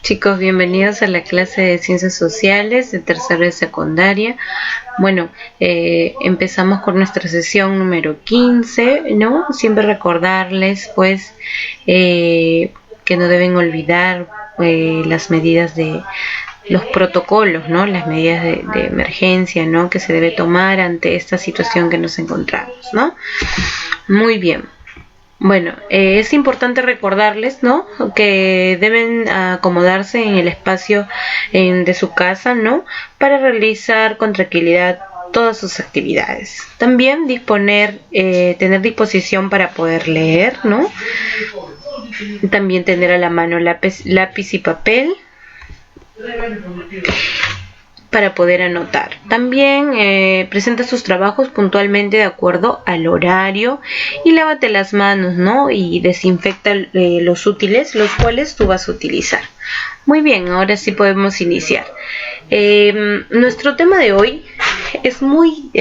Chicos, bienvenidos a la clase de Ciencias Sociales de tercero de secundaria. Bueno, empezamos con nuestra sesión número 15, ¿no? Siempre recordarles, pues, que no deben olvidar las medidas de los protocolos, ¿no? Las medidas de emergencia, ¿no? Que se debe tomar ante esta situación que nos encontramos, ¿no? Muy bien. Bueno, es importante recordarles, ¿no? Que deben acomodarse en el espacio de su casa, ¿no? Para realizar con tranquilidad todas sus actividades. También tener disposición para poder leer, ¿no? También tener a la mano lápiz y papel para poder anotar. También presenta sus trabajos puntualmente de acuerdo al horario y lávate las manos, ¿no? Y desinfecta los útiles, los cuales tú vas a utilizar. Muy bien, ahora sí podemos iniciar. Nuestro tema de hoy es muy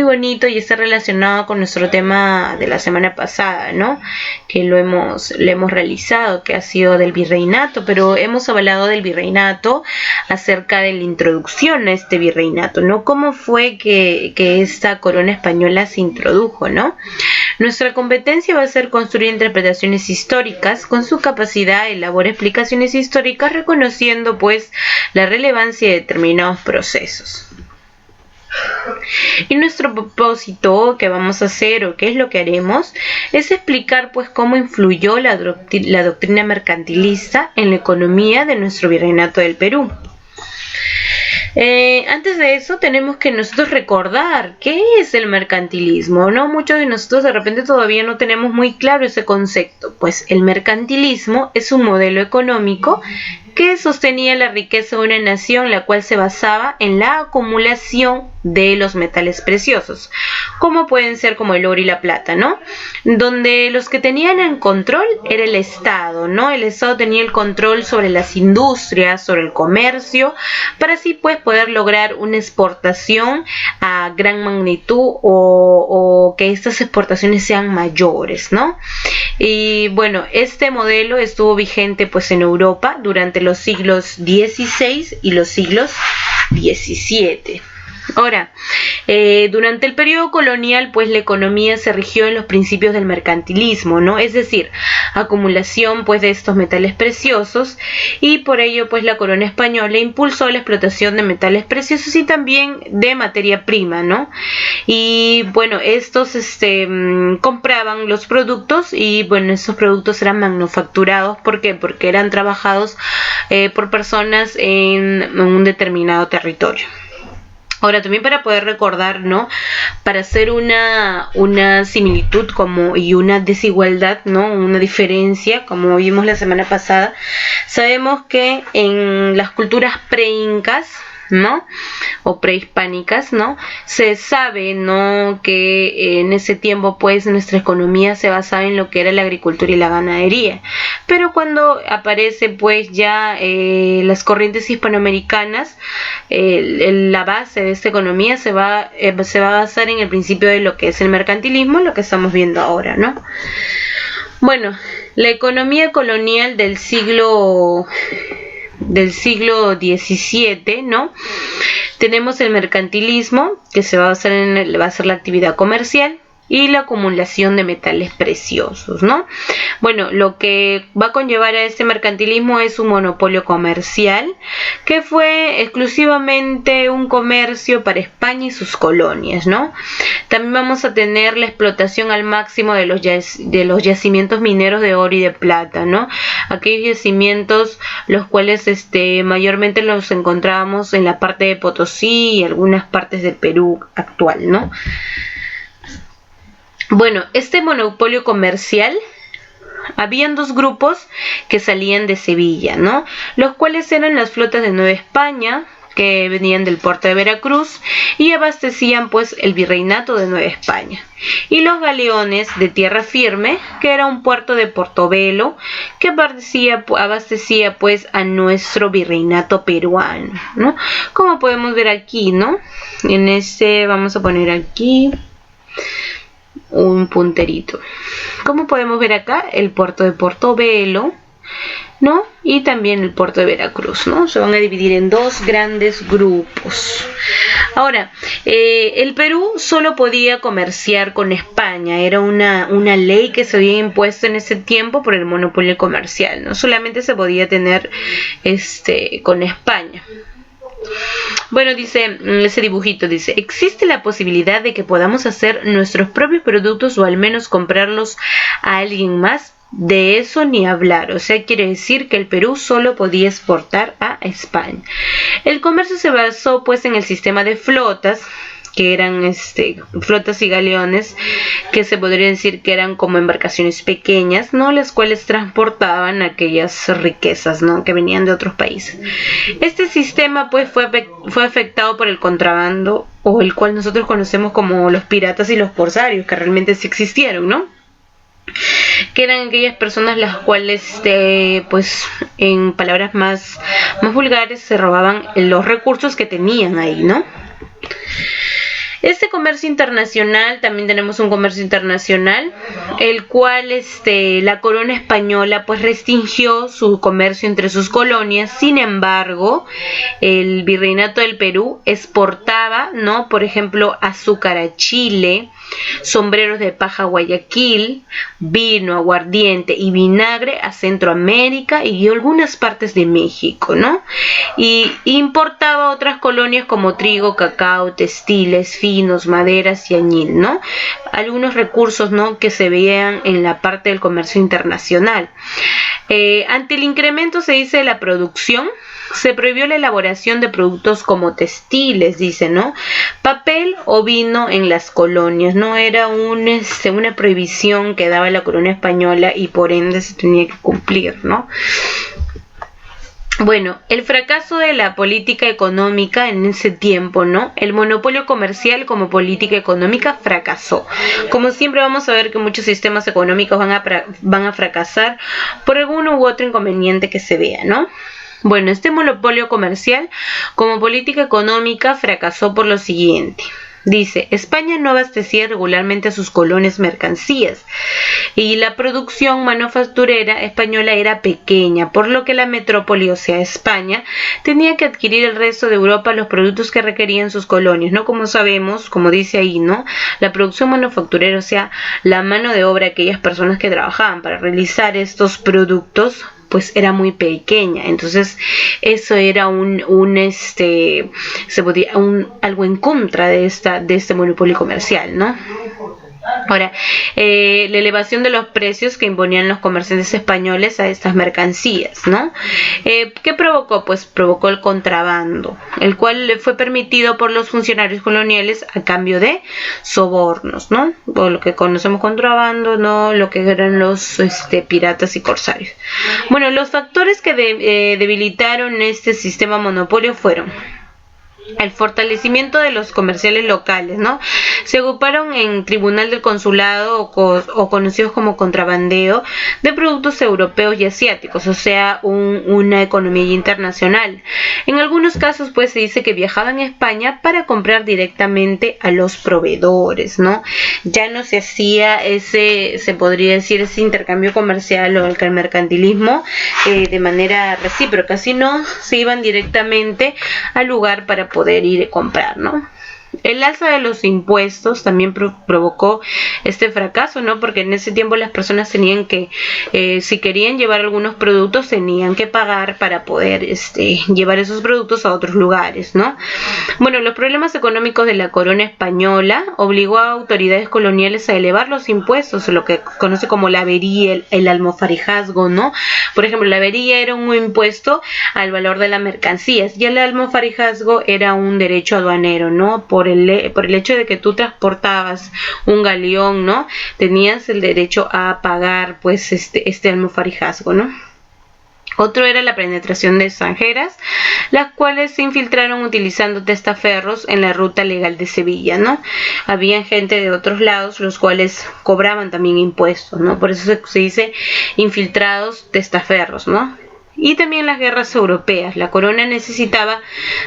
bonito y está relacionado con nuestro tema de la semana pasada, ¿no? Que lo hemos realizado, que ha sido del virreinato, pero hemos hablado del virreinato acerca de la introducción a este virreinato, ¿no? ¿Cómo fue que esta corona española se introdujo, ¿no? Nuestra competencia va a ser construir interpretaciones históricas. Con su capacidad elabora explicaciones históricas reconociendo, pues, la relevancia de determinados procesos. Y nuestro propósito que vamos a hacer o qué es lo que haremos es explicar pues cómo influyó la doctrina mercantilista en la economía de nuestro virreinato del Perú. Antes de eso tenemos que nosotros recordar qué es el mercantilismo, ¿no? Muchos de nosotros de repente todavía no tenemos muy claro ese concepto. Pues el mercantilismo es un modelo económico que sostenía la riqueza de una nación, la cual se basaba en la acumulación de los metales preciosos, como pueden ser como el oro y la plata, ¿no? Donde los que tenían el control era el Estado, ¿no? El Estado tenía el control sobre las industrias, sobre el comercio, para así pues poder lograr una exportación a gran magnitud o que estas exportaciones sean mayores, ¿no? Y bueno, este modelo estuvo vigente pues en Europa durante los siglos XVI y los siglos XVII. Ahora, durante el periodo colonial, pues la economía se rigió en los principios del mercantilismo, ¿no? Es decir, acumulación pues de estos metales preciosos, y por ello pues la corona española impulsó la explotación de metales preciosos y también de materia prima, ¿no? Y bueno, estos compraban los productos y bueno, esos productos eran manufacturados. ¿Por qué? Porque eran trabajados por personas en un determinado territorio. Ahora, también para poder recordar, ¿no? Para hacer una similitud y una desigualdad, ¿no? Una diferencia, como vimos la semana pasada, sabemos que en las culturas pre-incas, ¿no? O prehispánicas, ¿no? Se sabe, ¿no? Que en ese tiempo pues nuestra economía se basaba en lo que era la agricultura y la ganadería, pero cuando aparece pues ya las corrientes hispanoamericanas, la base de esta economía se va a basar en el principio de lo que es el mercantilismo, lo que estamos viendo ahora, ¿no? Bueno, la economía colonial del siglo XVII, ¿no? Tenemos el mercantilismo, que se va a basar va a ser la actividad comercial y la acumulación de metales preciosos, ¿no? Bueno, lo que va a conllevar a este mercantilismo es un monopolio comercial que fue exclusivamente un comercio para España y sus colonias, ¿no? También vamos a tener la explotación al máximo de los yacimientos mineros de oro y de plata, ¿no? Aquellos yacimientos los cuales mayormente los encontrábamos en la parte de Potosí y algunas partes del Perú actual, ¿no? Bueno, este monopolio comercial, habían dos grupos que salían de Sevilla, ¿no? Los cuales eran las flotas de Nueva España, que venían del puerto de Veracruz y abastecían pues el virreinato de Nueva España, y los galeones de tierra firme, que era un puerto de Portobelo que abastecía pues a nuestro virreinato peruano, ¿no? Como podemos ver aquí, ¿no? Vamos a poner aquí un punterito. Como podemos ver acá, el puerto de Portobelo, ¿no? Y también el puerto de Veracruz, ¿no? Se van a dividir en dos grandes grupos. Ahora, el Perú solo podía comerciar con España, era una ley que se había impuesto en ese tiempo por el monopolio comercial, ¿no? Solamente se podía tener con España. Bueno, dice ese dibujito, dice, existe la posibilidad de que podamos hacer nuestros propios productos o al menos comprarlos a alguien más. De eso ni hablar, o sea, quiere decir que el Perú solo podía exportar a España. El comercio se basó pues en el sistema de flotas, que eran flotas y galeones, que se podría decir que eran como embarcaciones pequeñas, ¿no? Las cuales transportaban aquellas riquezas, ¿no? Que venían de otros países. Este sistema pues fue afectado por el contrabando, o el cual nosotros conocemos como los piratas y los corsarios, que realmente sí existieron, ¿no? Que eran aquellas personas las cuales, pues en palabras más vulgares, se robaban los recursos que tenían ahí, ¿no? Este comercio internacional, también tenemos un comercio internacional, el cual la corona española pues restringió su comercio entre sus colonias. Sin embargo, el virreinato del Perú exportaba, ¿no? Por ejemplo, azúcar a Chile, sombreros de paja a Guayaquil, vino, aguardiente y vinagre a Centroamérica y algunas partes de México, ¿no? Y importaba otras colonias como trigo, cacao, textiles, finos, maderas y añil, ¿no? Algunos recursos, ¿no? Que se veían en la parte del comercio internacional. Ante el incremento, se dice, de la producción, se prohibió la elaboración de productos como textiles, dice, ¿no? Papel o vino en las colonias, ¿no? Era una prohibición que daba la corona española y por ende se tenía que cumplir, ¿no? Bueno, el fracaso de la política económica en ese tiempo, ¿no? El monopolio comercial como política económica fracasó. Como siempre vamos a ver que muchos sistemas económicos van a fracasar por alguno u otro inconveniente que se vea, ¿no? Bueno, este monopolio comercial como política económica fracasó por lo siguiente. Dice, España no abastecía regularmente a sus colonias mercancías y la producción manufacturera española era pequeña, por lo que la metrópoli, o sea, España, tenía que adquirir el resto de Europa los productos que requerían sus colonias, ¿no? Como sabemos, como dice ahí, ¿no? La producción manufacturera, o sea, la mano de obra, aquellas personas que trabajaban para realizar estos productos, pues era muy pequeña. Entonces eso era algo en contra de este monopolio comercial, ¿no? Ahora, la elevación de los precios que imponían los comerciantes españoles a estas mercancías, ¿no? ¿Qué provocó? Pues provocó el contrabando, el cual fue permitido por los funcionarios coloniales a cambio de sobornos, ¿no? O lo que conocemos contrabando, ¿no? Lo que eran los piratas y corsarios. Bueno, los factores que debilitaron este sistema monopolio fueron el fortalecimiento de los comerciales locales, ¿no? Se agruparon en Tribunal del Consulado o conocidos como contrabandeo de productos europeos y asiáticos, o sea, una economía internacional. En algunos casos, pues, se dice que viajaban a España para comprar directamente a los proveedores, ¿no? Ya no se hacía se podría decir, ese intercambio comercial o el mercantilismo de manera recíproca, sino se iban directamente al lugar para poder ir a comprar, ¿no? El alza de los impuestos también provocó este fracaso, ¿no? Porque en ese tiempo las personas tenían que, si querían llevar algunos productos, tenían que pagar para poder llevar esos productos a otros lugares, ¿no? Bueno, los problemas económicos de la corona española obligó a autoridades coloniales a elevar los impuestos, lo que conoce como la avería, el almofarejazgo, ¿no? Por ejemplo, la avería era un impuesto al valor de las mercancías y el almofarejazgo era un derecho aduanero, ¿no? Por el hecho de que tú transportabas un galeón, ¿no? Tenías el derecho a pagar, pues, este almofarejazgo, ¿no? Otro era la penetración de extranjeras, las cuales se infiltraron utilizando testaferros en la ruta legal de Sevilla, ¿no? Había gente de otros lados, los cuales cobraban también impuestos, ¿no? Por eso se dice infiltrados testaferros, ¿no? y también las guerras europeas. La corona necesitaba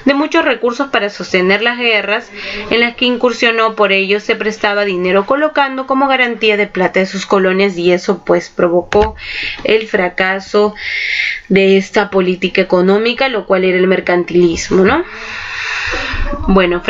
de muchos recursos para sostener las guerras en las que incursionó, por ello se prestaba dinero colocando como garantía de plata de sus colonias, y eso pues provocó el fracaso de esta política económica, lo cual era el mercantilismo, ¿no? Bueno,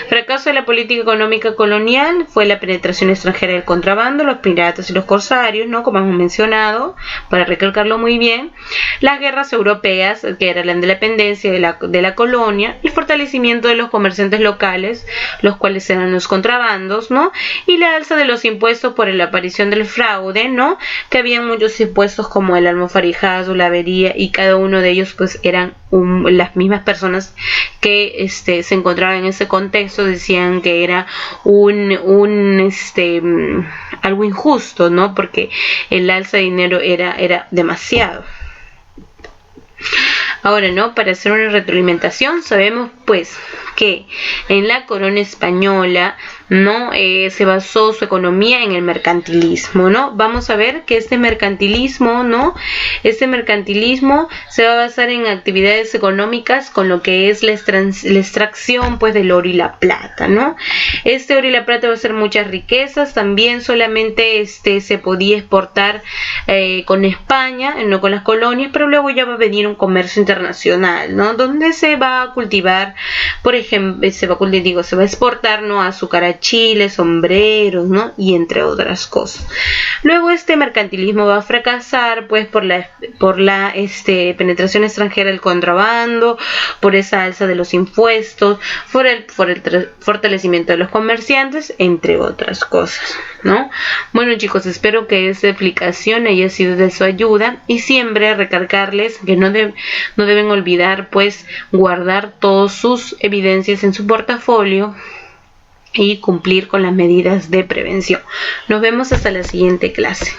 fracaso de la política económica colonial fue la penetración extranjera del contrabando, los piratas y los corsarios, ¿no? Como hemos mencionado, para recalcarlo muy bien, las guerras europeas, que era la independencia de la colonia, el fortalecimiento de los comerciantes locales, los cuales eran los contrabandos, ¿no? Y la alza de los impuestos por la aparición del fraude, ¿no? Que había muchos impuestos como el almofarrijazo, la avería, y cada uno de ellos pues eran las mismas personas que se encontraban en ese contexto decían que era algo injusto, ¿no? Porque el alza de dinero era demasiado. Ahora, ¿no? Para hacer una retroalimentación, sabemos pues que en la corona española, ¿no? Se basó su economía en el mercantilismo, ¿no? Vamos a ver que este mercantilismo, ¿no? Este mercantilismo se va a basar en actividades económicas con lo que es la extracción pues del oro y la plata, ¿no? Este oro y la plata va a ser muchas riquezas, también solamente se podía exportar con España, no con las colonias, pero luego ya va a venir un comercio internacional, ¿no? Donde se va a cultivar, por ejemplo, se va a exportar, ¿no? Azúcar a Chile, sombreros, ¿no? Y entre otras cosas. Luego este mercantilismo va a fracasar pues por la penetración extranjera del contrabando, por esa alza de los impuestos, por el fortalecimiento de los comerciantes, entre otras cosas, ¿no? Bueno, chicos, espero que esta explicación haya sido de su ayuda, y siempre recalcarles que no deben olvidar pues guardar todas sus evidencias en su portafolio y cumplir con las medidas de prevención. Nos vemos hasta la siguiente clase.